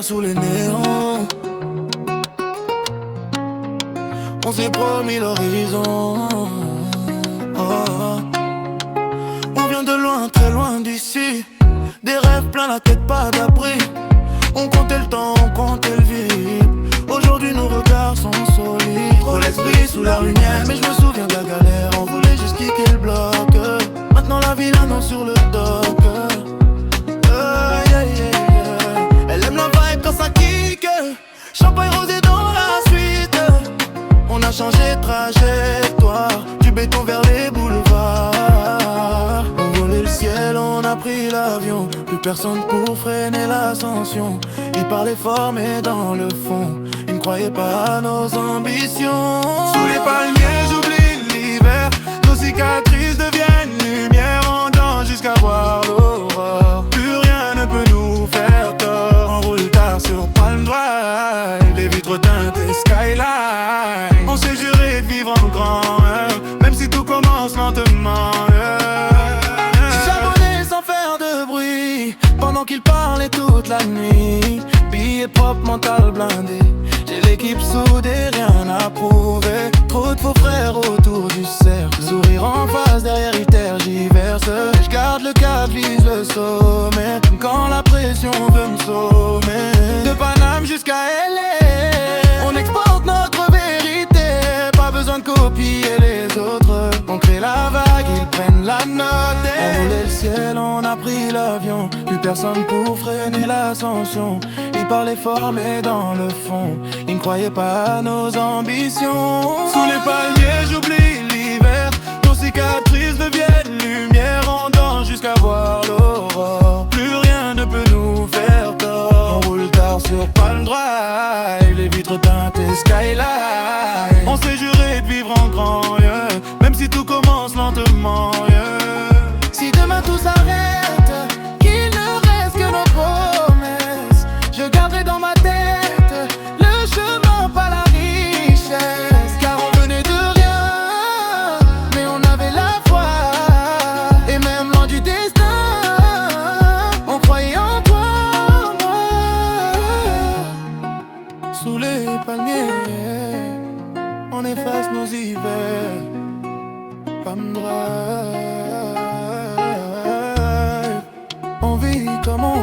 sous les néons. On s'est promis l'horizon. Oh. On vient de loin, très loin d'ici. Des rêves plein la tête, pas d'abri. On comptait le temps, on comptait le vide. Aujourd'hui nos regards sont solides. Trop l'esprit sous la lumière. Mais je me souviens de la galère, on voulait juste kicker le bloc. Maintenant la ville annonce sur le dock. Elle aime la vibe quand ça kick. Champagne rosé dans la suite. On a changé de trajectoire, du béton vers les boulevards. On volait le ciel, on a pris l'avion. Plus personne pour freiner l'ascension. Ils parlaient fort mais dans le fond ils ne croyaient pas à nos ambitions. Sous les palmiers j'oublie l'hiver. Nos cicatrices deviennent lumière. On danse jusqu'à voir l'aurore. Plus rien ne peut nous faire tort. On roule tard sur Palm Drive. Les vitres teintées skyline. On s'est juré de vivre en grand, même si tout commence lentement. J'abonnais sans faire de bruit pendant qu'ils parlaient toute la nuit. Billets propres, mental blindé. J'ai l'équipe soudée, rien à prouver. Trop de faux frères autour du cercle. Sourire en face, derrière ils tergiversent. Je garde le cap, vise le sommet. Quand la pression veut me sommer. De Paname jusqu'à LA, on exporte notre vérité. Pas besoin de copier les autres. On crée la vague, ils prennent la note. On volait le ciel, on a pris l'avion. Plus personne pour freiner l'ascension. Ils parlaient fort mais dans le fond ils ne croyaient pas à nos ambitions. Sous les palmiers j'oublie l'hiver. Nos cicatrices deviennent lumière. On danse jusqu'à voir l'aurore. Plus rien ne peut nous faire tort. On roule tard sur Palm Drive. Les vitres teintées skyline. On s'est juré de vivre en grand, même si tout commence lentement, Si demain tout s'arrête, qu'il ne reste que nos promesses. Je garderai dans ma tête le chemin, pas la richesse. Car on venait de rien, mais on avait la foi. Et même loin du destin, on croyait en toi. Sous les palmiers, on efface nos hivers. Palm Drive, on vit comme on